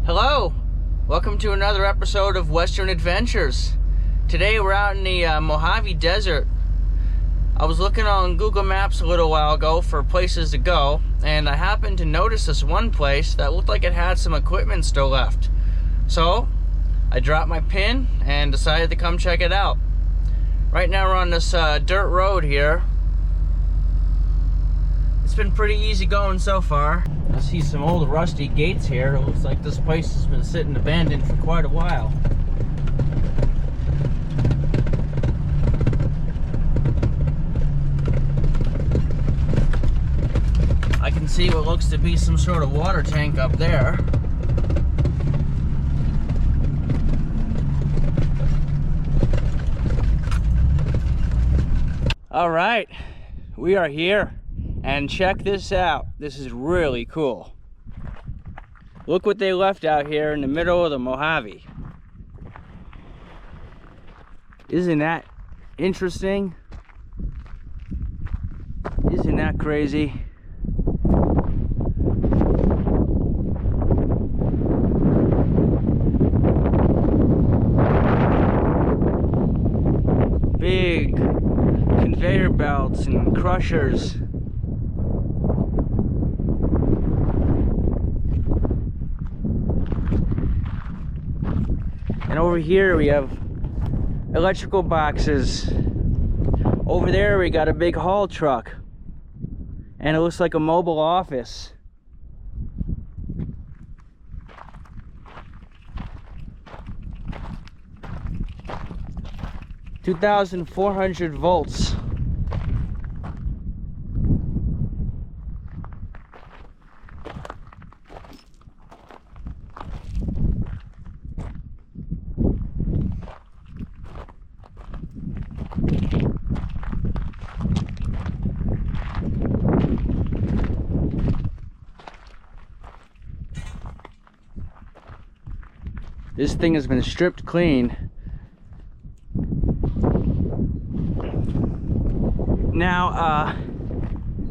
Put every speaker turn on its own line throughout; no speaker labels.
Hello, welcome to another episode of Western Adventures. Today we're out in the Mojave Desert. I was looking on Google Maps a little while ago for places to go, and I happened to notice this one place that looked like it had some equipment still left. So I dropped my pin and decided to come check it out. Right now we're on this dirt road here. It's been pretty easy going so far. I see some old rusty gates here. It looks like this place has been sitting abandoned for quite a while. I can see what looks to be some sort of water tank up there. All right, we are here. And check this out. This is really cool. Look what they left out here in the middle of the Mojave. Isn't that interesting? Isn't that crazy? Big conveyor belts and crushers. And over here we have electrical boxes. Over there we got a big haul truck. And it looks like a mobile office. $2,400 volts. This thing has been stripped clean. Now,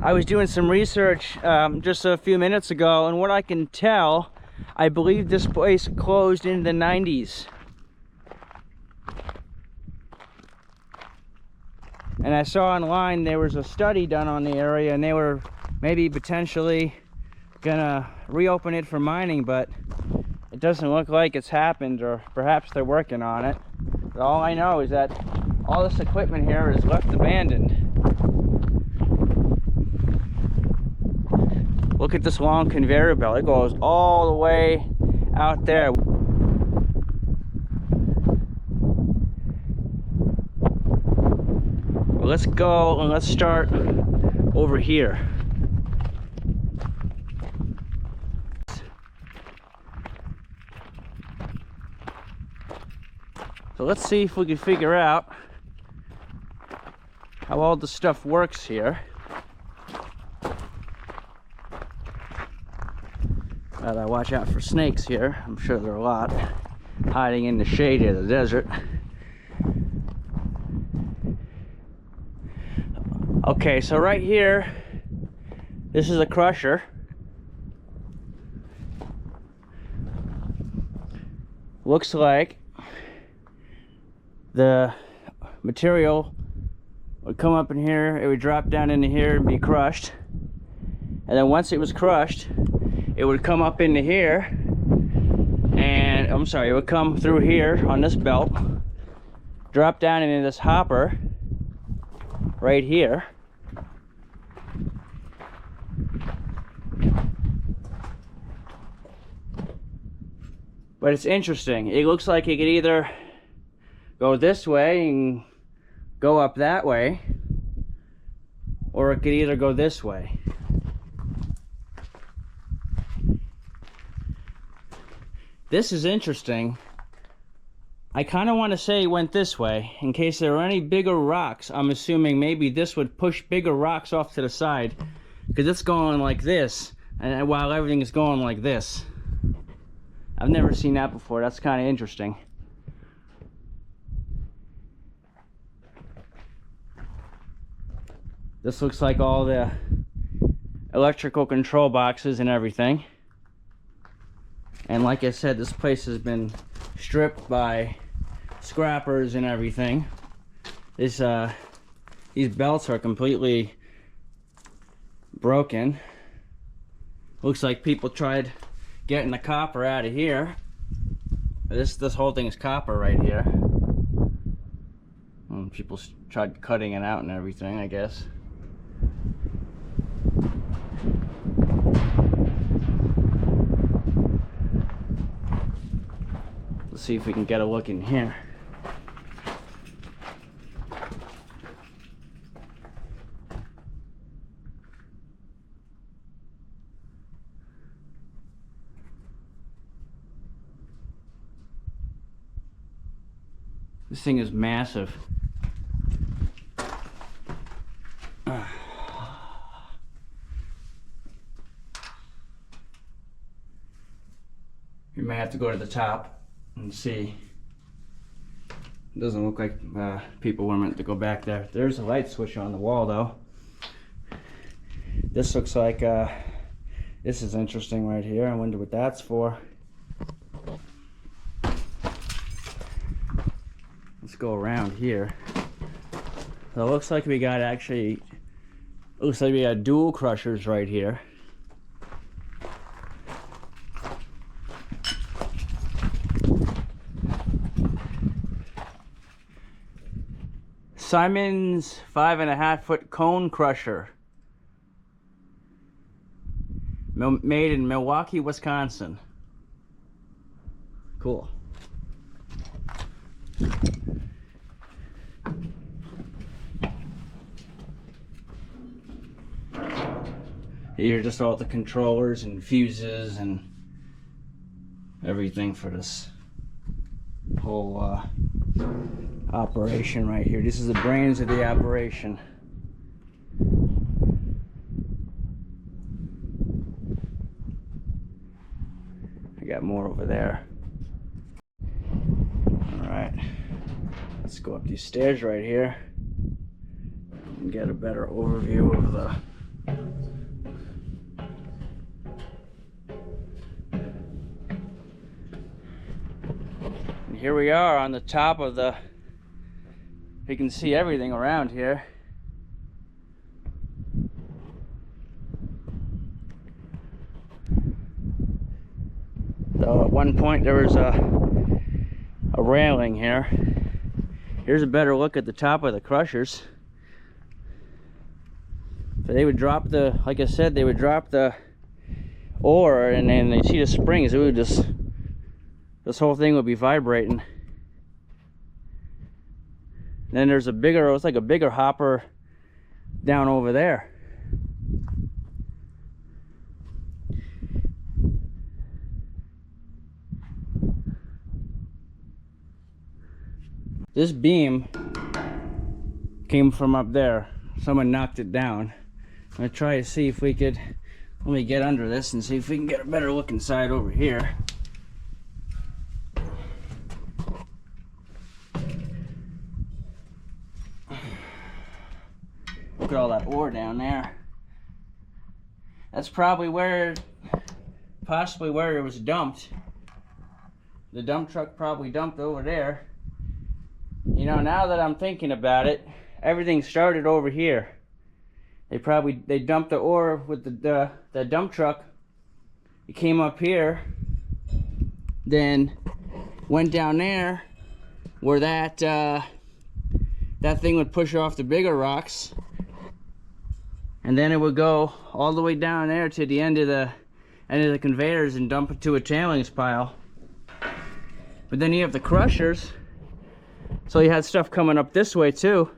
I was doing some research just a few minutes ago, and what I can tell, I believe this place closed in the 90s. And I saw online there was a study done on the area, and they were maybe potentially gonna reopen it for mining, but it doesn't look like it's happened, or perhaps they're working on it. But all I know is that all this equipment here is left abandoned. Look at this long conveyor belt. It goes all the way out there. Well, let's go and let's start over here. So let's see if we can figure out how all the stuff works here. Gotta watch out for snakes here. I'm sure there are a lot hiding in the shade of the desert. Okay, so right here, this is a crusher. Looks like the material would come up in here, it would drop down into here and be crushed, and then once it was crushed, it would come up into here, and it would come through here on this belt, drop down into this hopper right here, but it's interesting. It looks like it could either go this way and go up that way, or it could either go this way. This is interesting. I kind of want to say it went this way in case there are any bigger rocks. I'm assuming maybe this would push bigger rocks off to the side, because it's going like this, and while everything is going like this. I've never seen that before. That's kind of interesting. This looks like all the electrical control boxes and everything. And like I said, this place has been stripped by scrappers and everything. These belts are completely broken. Looks like people tried getting the copper out of here. This whole thing is copper right here. And people tried cutting it out and everything, I guess. Let's see if we can get a look in here. This thing is massive. You may have to go to the top and see. It doesn't look like people were meant to go back there. There's a light switch on the wall though. This looks like, this is interesting right here. I wonder what that's for. Let's go around here. So it looks like we got dual crushers right here. Simon's 5.5-foot cone crusher. Made in Milwaukee, Wisconsin. Cool. Here are just all the controllers and fuses and everything for this whole operation right here. This is the brains of the operation. I got more over there. Alright, let's go up these stairs right here and get a better overview of the here we are on the top of the, you can see everything around here. So at one point there was a railing here. Here's a better look at the top of the crushers. So they would drop the, like I said, they would drop the ore and then they see the springs, it would just, this whole thing would be vibrating. Then there's a bigger, it's like a bigger hopper down over there. This beam came from up there. Someone knocked it down. I'm gonna try to see if we could, let me get under this and see if we can get a better look inside over here. Look at all that ore down there. That's probably where, possibly where it was dumped. The dump truck probably dumped over there. You know, now that I'm thinking about it, everything started over here. They dumped the ore with the dump truck. It came up here, then went down there where that thing would push off the bigger rocks. And then it would go all the way down there to the end of the conveyors and dump it to a tailings pile. But then you have the crushers, so you had stuff coming up this way too,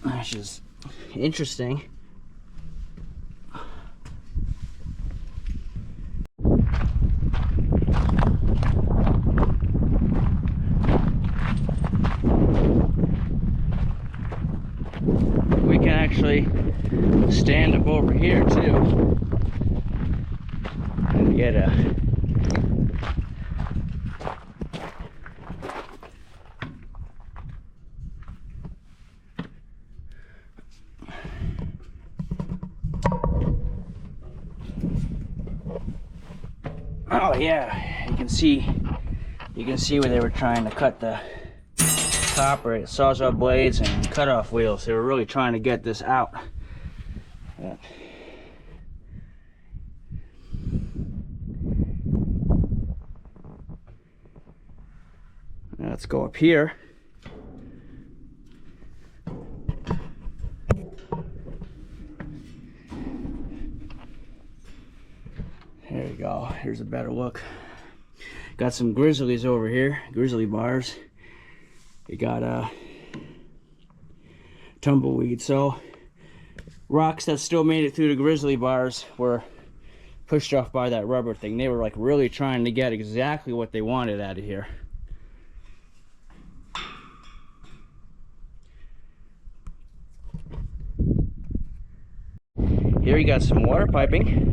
which is interesting. We can actually stand up over here too and get a Oh yeah, you can see where they were trying to cut the copper, sawzall blades and cutoff wheels. They were really trying to get this out. Yeah. Now let's go up here. There you go. Here's a better look. Got some grizzlies over here, grizzly bars. You got tumbleweed. So rocks that still made it through the grizzly bars were pushed off by that rubber thing. They were like really trying to get exactly what they wanted out of here. Here you got some water piping.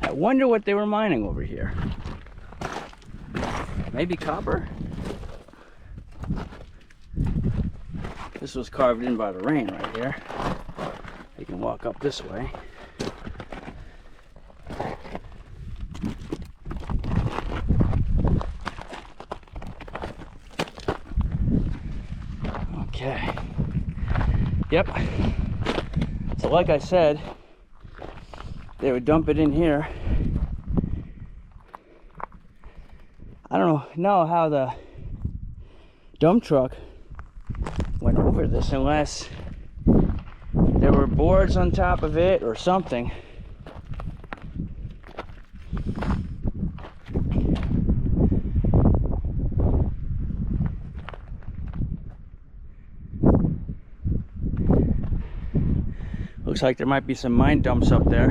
I wonder what they were mining over here. Maybe copper? This was carved in by the rain right here. You can walk up this way. Okay. Yep. So like I said, they would dump it in here. I don't know how the dump truck went over this unless there were boards on top of it or something. Looks like there might be some mine dumps up there.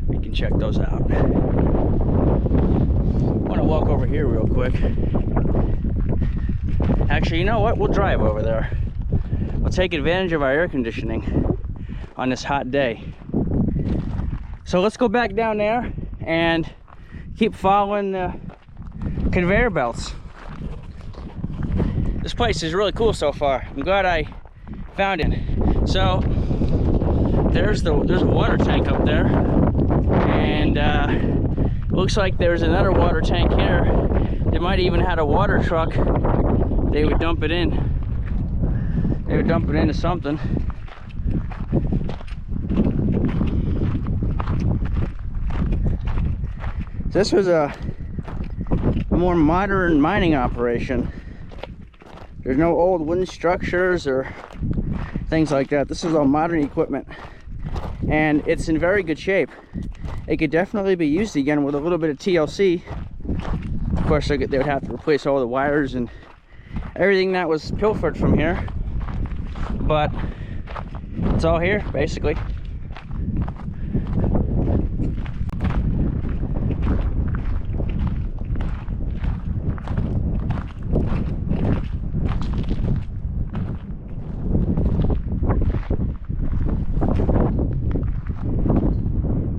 We can check those out. I want to walk over here real quick. Actually, you know what? We'll drive over there. We'll take advantage of our air conditioning on this hot day. So let's go back down there and keep following the conveyor belts. This place is really cool so far. I'm glad I found it. So there's a water tank up there, and looks like there's another water tank here. They might even had a water truck. They would dump it in. They would dump it into something. This was a more modern mining operation. There's no old wooden structures or things like that. This is all modern equipment, and it's in very good shape. It could definitely be used again with a little bit of TLC. Of course, they would have to replace all the wires and everything that was pilfered from here, but it's all here basically.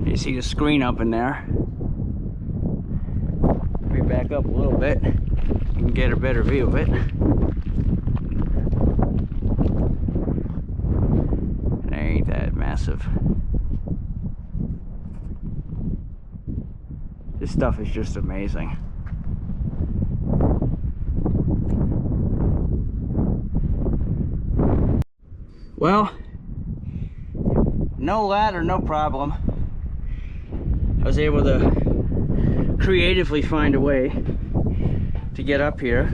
You see the screen up in there. Let me back up a little bit. You can get a better view of it. It ain't that massive. This stuff is just amazing. Well, no ladder, no problem. I was able to creatively find a way to get up here.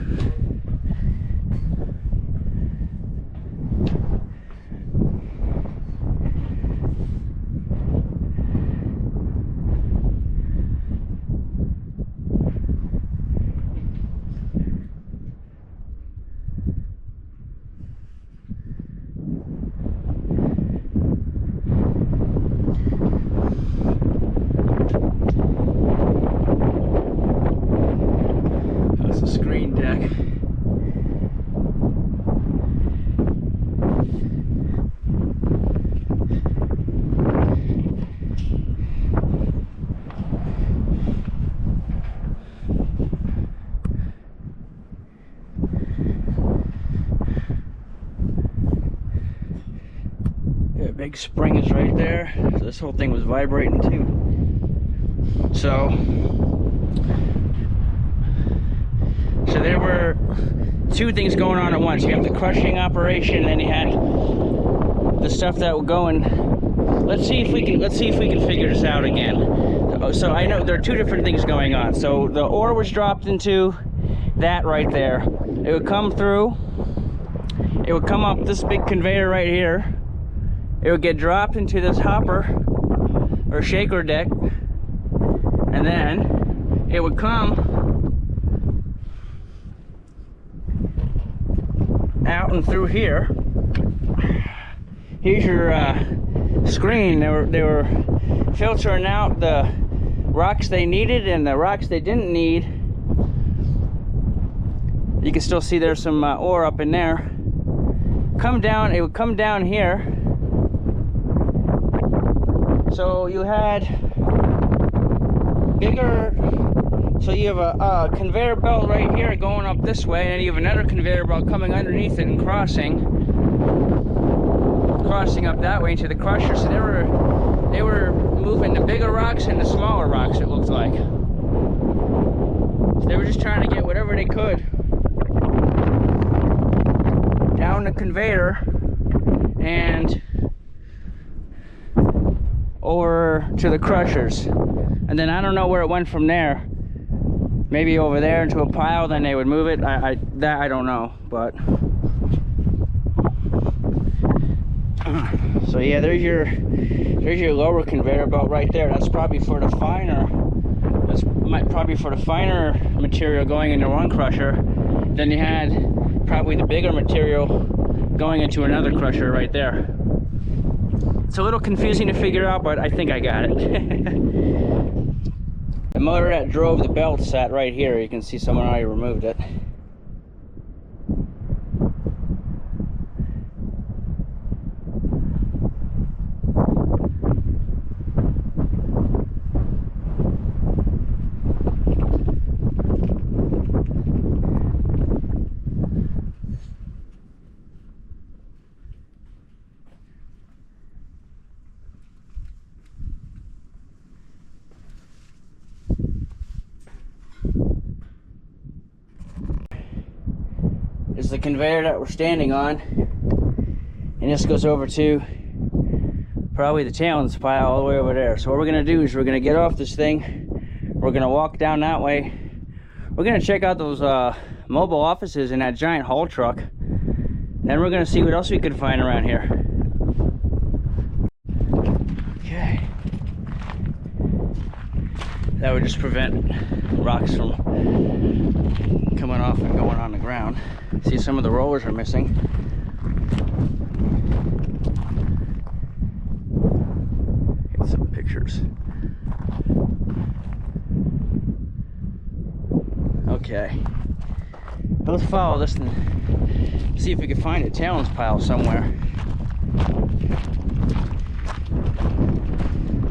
That's a screen deck. big spring is right there. So this whole thing was vibrating too. So there were two things going on at once. You have the crushing operation, and then you had the stuff that would go in. Let's see if we can figure this out again. So I know there are two different things going on. So the ore was dropped into that right there. It would come through. It would come up this big conveyor right here. It would get dropped into this hopper or shaker deck, and then it would come out and through here. Here's your screen. They were filtering out the rocks they needed and the rocks they didn't need. You can still see there's some ore up in there. Come down. It would come down here. So you had bigger. So you have a conveyor belt right here going up this way, and then you have another conveyor belt coming underneath it and crossing up that way into the crusher. So they were moving the bigger rocks and the smaller rocks, it looked like. So they were just trying to get whatever they could down the conveyor and over to the crushers. And then I don't know where it went from there. Maybe over there into a pile, then they would move it. I don't know, but so yeah, there's your lower conveyor belt right there. That's probably for the finer. That's probably for the finer material going into one crusher. Then you had probably the bigger material going into another crusher right there. It's a little confusing to figure out, but I think I got it. The motor that drove the belt sat right here. You can see someone already removed it. Is the conveyor that we're standing on, and this goes over to probably the tailings pile all the way over there. So what we're gonna do is we're gonna get off this thing, we're gonna walk down that way, we're gonna check out those mobile offices in that giant haul truck, then we're gonna see what else we can find around here. Okay, that would just prevent rocks from coming off and going on the ground. See, some of the rollers are missing. Get some pictures. Okay, let's follow this and see if we can find a tailings pile somewhere.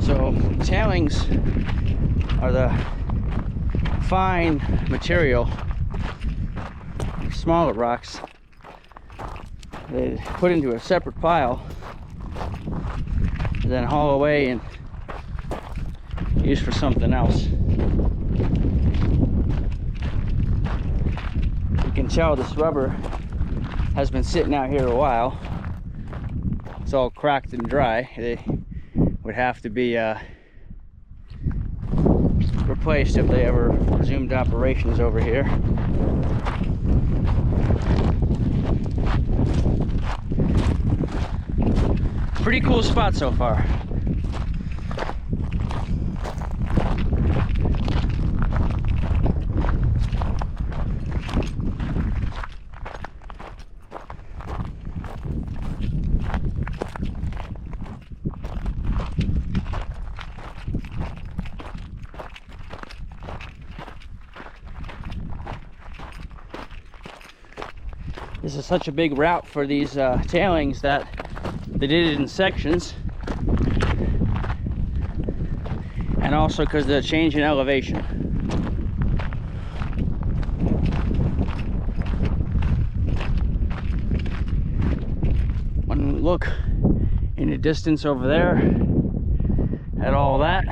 So tailings are the fine material, smaller rocks they put into a separate pile and then haul away and use for something else. You can tell this rubber has been sitting out here a while. It's all cracked and dry. They would have to be replaced if they ever resumed operations over here. Pretty cool spot so far. This is such a big route for these tailings that they did it in sections, and also because of the change in elevation. One look in the distance over there at all that.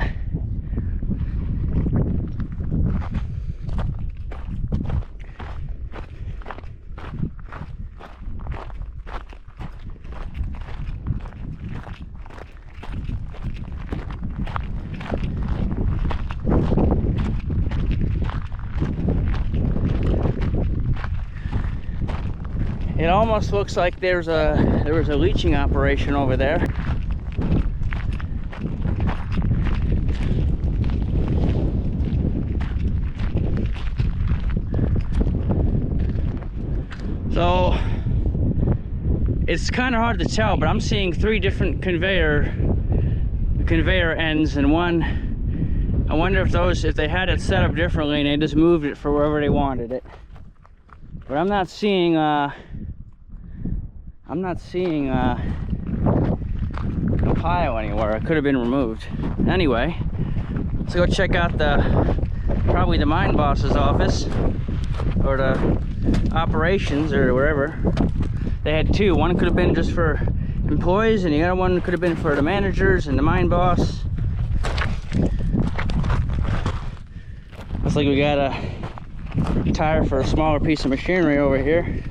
It almost looks like there was a leaching operation over there. So it's kind of hard to tell, but I'm seeing 3 different conveyor ends, and one, I wonder if they had it set up differently and they just moved it for wherever they wanted it. But I'm not seeing a pile anywhere. It could have been removed. Anyway, let's go check out probably the mine boss's office, or the operations, or wherever. They had 2. One could have been just for employees, and the other one could have been for the managers and the mine boss. Looks like we got a tire for a smaller piece of machinery over here.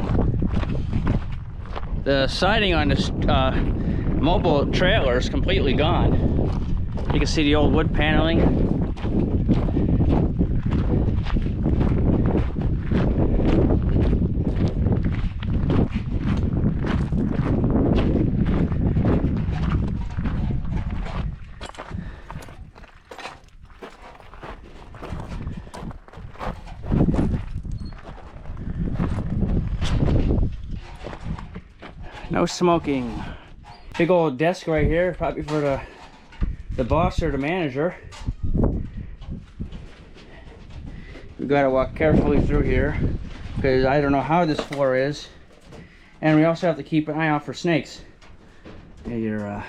The siding on this mobile trailer is completely gone. You can see the old wood paneling. No smoking. Big old desk right here, probably for the boss or the manager. We gotta walk carefully through here because I don't know how this floor is, and we also have to keep an eye out for snakes. Got your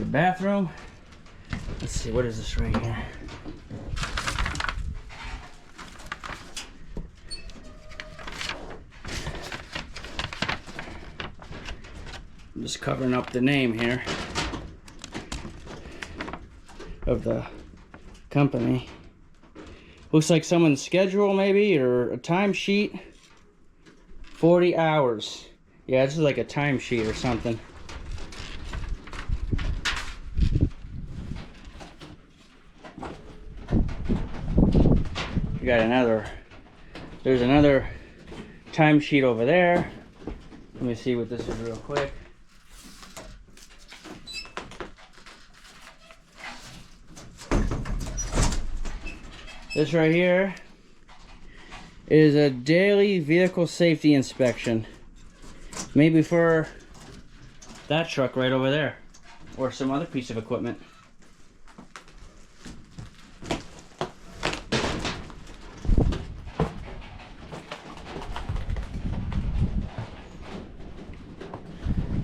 bathroom. Let's see, what is this right here? I'm just covering up the name here of the company. Looks like someone's schedule maybe, or a timesheet. 40 hours. Yeah, this is like a timesheet or something. You got there's another timesheet over there. Let me see what this is real quick. This right here is a daily vehicle safety inspection. Maybe for that truck right over there, or some other piece of equipment.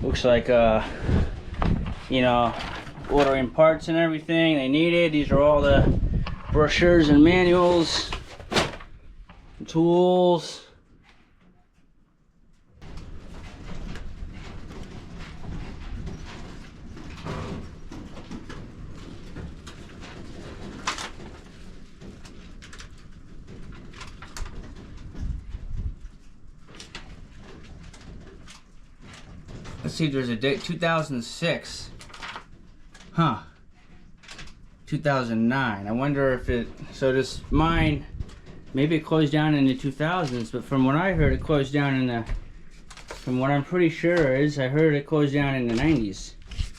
Looks like you know, ordering parts and everything they needed. These are all the brochures and manuals, tools. Let's see, there's a date, 2006. Huh. 2009. I wonder if so this mine, maybe it closed down in the 2000s, but from what I heard, it closed down from what I'm pretty sure is, I heard it closed down in the 90s.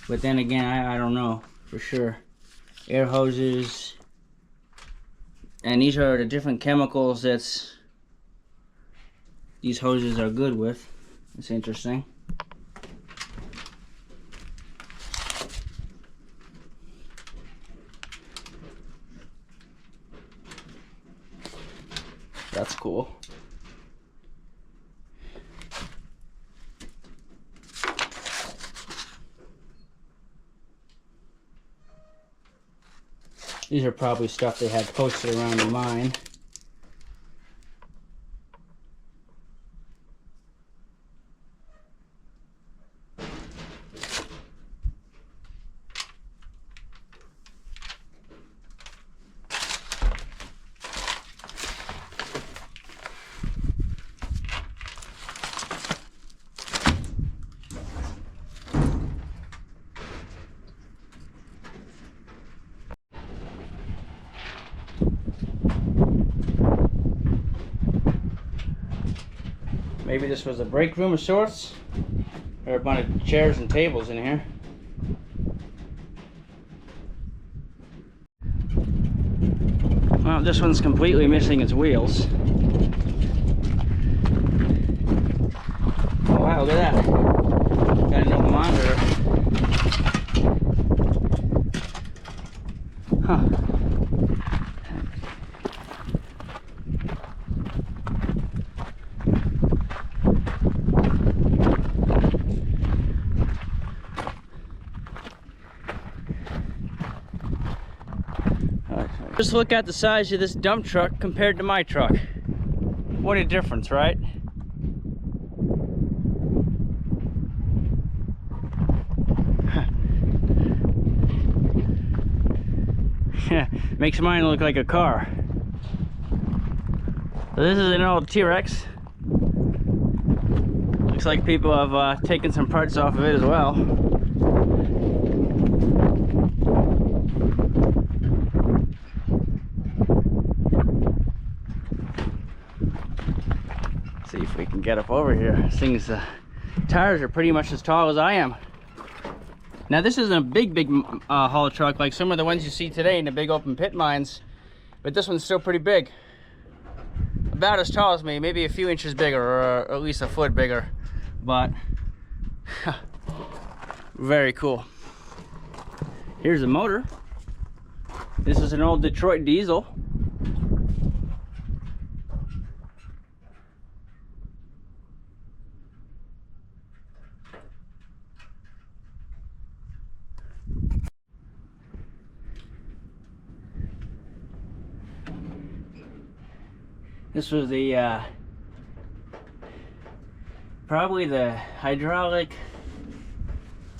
But then again, I don't know for sure. Air hoses. And these are the different chemicals these hoses are good with. It's interesting. That's cool. These are probably stuff they had posted around the mine. Maybe this was a break room of sorts. There are a bunch of chairs and tables in here. Well, this one's completely missing its wheels. Oh wow, look at that. Got a no monitor. Huh. Just look at the size of this dump truck compared to my truck. What a difference, right? Yeah, makes mine look like a car. So this is an old T-Rex. Looks like people have taken some parts off of it as well. See if we can get up over here. This thing's tires are pretty much as tall as I am. Now this isn't a big haul truck like some of the ones you see today in the big open pit mines, but this one's still pretty big. About as tall as me, maybe a few inches bigger, or at least a foot bigger, but very cool. Here's the motor. This is an old Detroit diesel. This was the probably the hydraulic,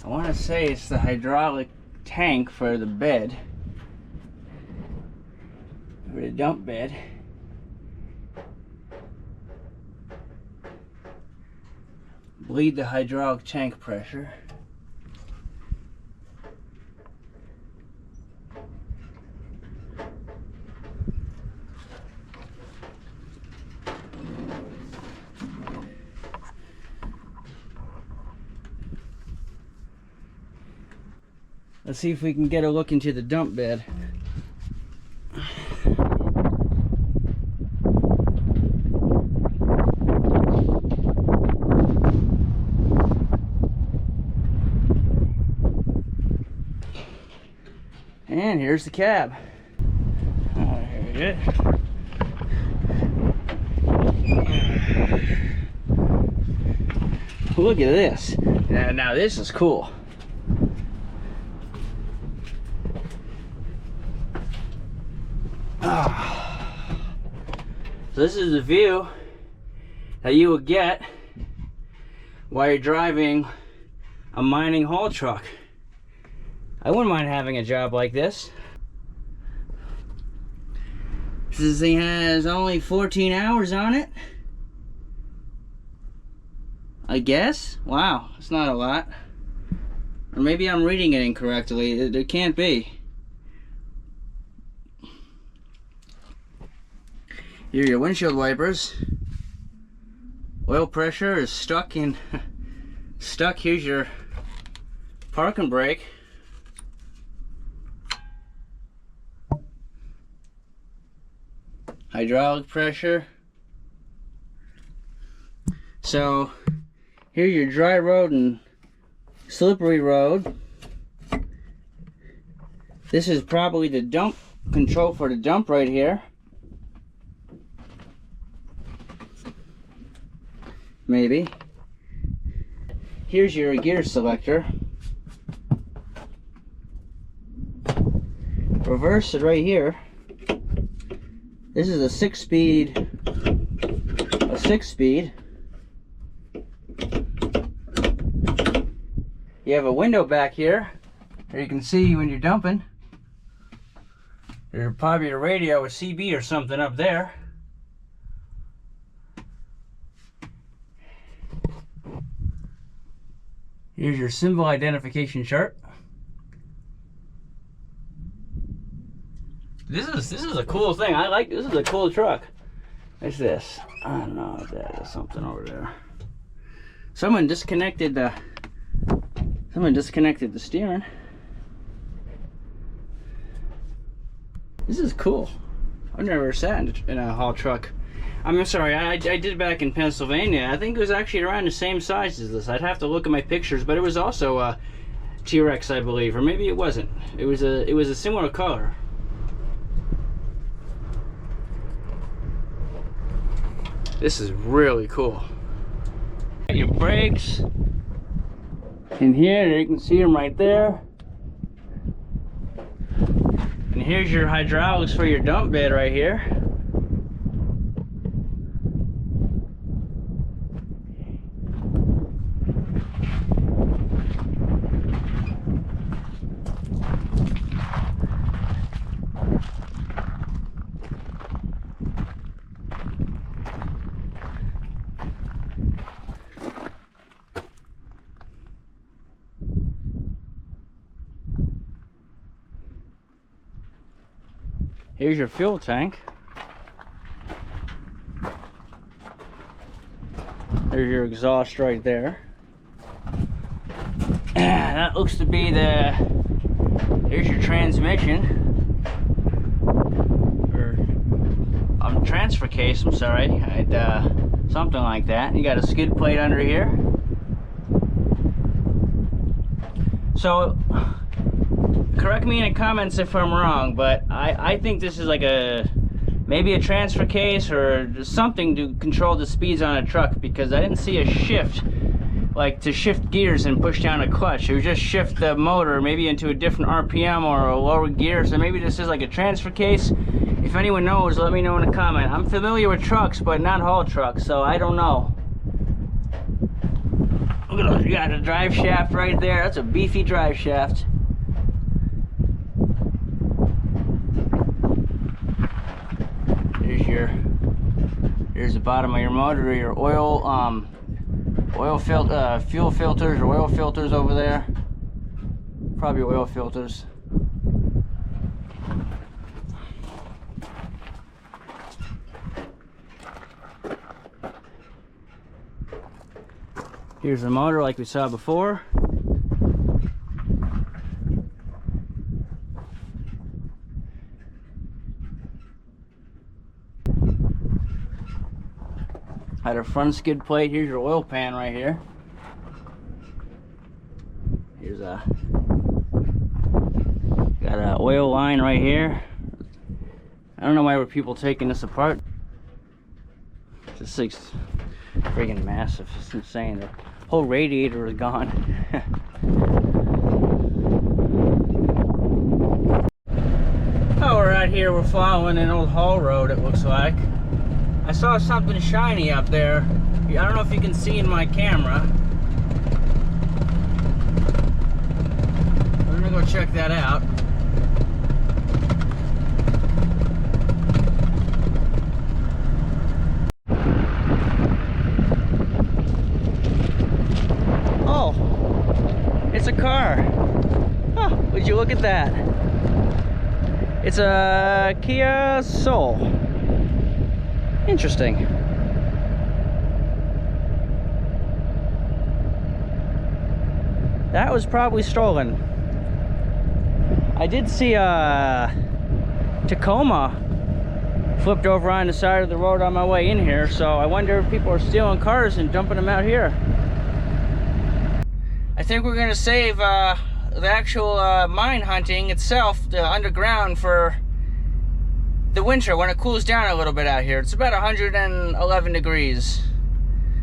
I want to say it's the hydraulic tank for the bed, for the dump bed. Bleed the hydraulic tank pressure. Let's see if we can get a look into the dump bed. And here's the cab. Here it is. Look at this. Now this is cool. So this is the view that you would get while you're driving a mining haul truck. I wouldn't mind having a job like this. This thing has only 14 hours on it, I guess. Wow, it's not a lot. Or maybe I'm reading it incorrectly. It can't be. Here are your windshield wipers. Oil pressure is stuck. Here's your parking brake. Hydraulic pressure. So here's your dry road and slippery road. This is probably the dump control for the dump right here. Maybe. Here's your gear selector. Reverse it right here. This is a 6-speed. You have a window back here, where you can see when you're dumping. There's probably a radio, a CB or something up there. Here's your symbol identification chart. This is a cool thing. This is a cool truck. What's this? I don't know what that is. Something over there. Someone disconnected the steering. This is cool. I've never sat in a haul truck. I'm sorry, I did back in Pennsylvania. I think it was actually around the same size as this. I'd have to look at my pictures, but it was also a T-Rex, I believe, or maybe it wasn't. It was a similar color. This is really cool. Your brakes in here, you can see them right there. And here's your hydraulics for your dump bed right here. Here's your fuel tank. There's your exhaust right there. That looks to be here's your transmission. Or transfer case, I'm sorry. Something like that. You got a skid plate under here. So, correct me in the comments if I'm wrong, but I think this is like maybe a transfer case or something to control the speeds on a truck, because I didn't see a shift, like to shift gears and push down a clutch. It would just shift the motor maybe into a different RPM or a lower gear. So maybe this is like a transfer case. If anyone knows, let me know in a comment. I'm familiar with trucks, but not haul trucks, so I don't know. Look at those, you got a drive shaft right there. That's a beefy drive shaft. Here's the bottom of your motor, your oil fuel filters or oil filters over there. Probably oil filters. Here's the motor like we saw before. Had a front skid plate. Here's your oil pan right here. Here's got an oil line right here. I don't know why were people taking this apart. This thing's friggin' massive. It's insane. The whole radiator is gone. Oh, we're out here. We're following an old haul road, it looks like. I saw something shiny up there. I don't know if you can see in my camera. We're gonna go check that out. Oh, it's a car. Oh, would you look at that? It's a Kia Soul. Interesting. That was probably stolen. I did see a Tacoma flipped over on the side of the road on my way in here, so I wonder if people are stealing cars and dumping them out here. I think we're gonna save the actual mine hunting itself, the underground, for the winter when it cools down a little bit out here. It's about 111 degrees.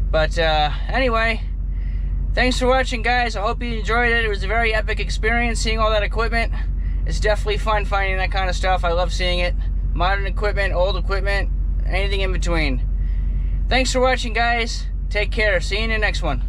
But anyway, thanks for watching, guys. I hope you enjoyed it. It was a very epic experience seeing all that equipment. It's definitely fun finding that kind of stuff. I love seeing it. Modern equipment, old equipment, anything in between. Thanks for watching, guys. Take care. See you in the next one.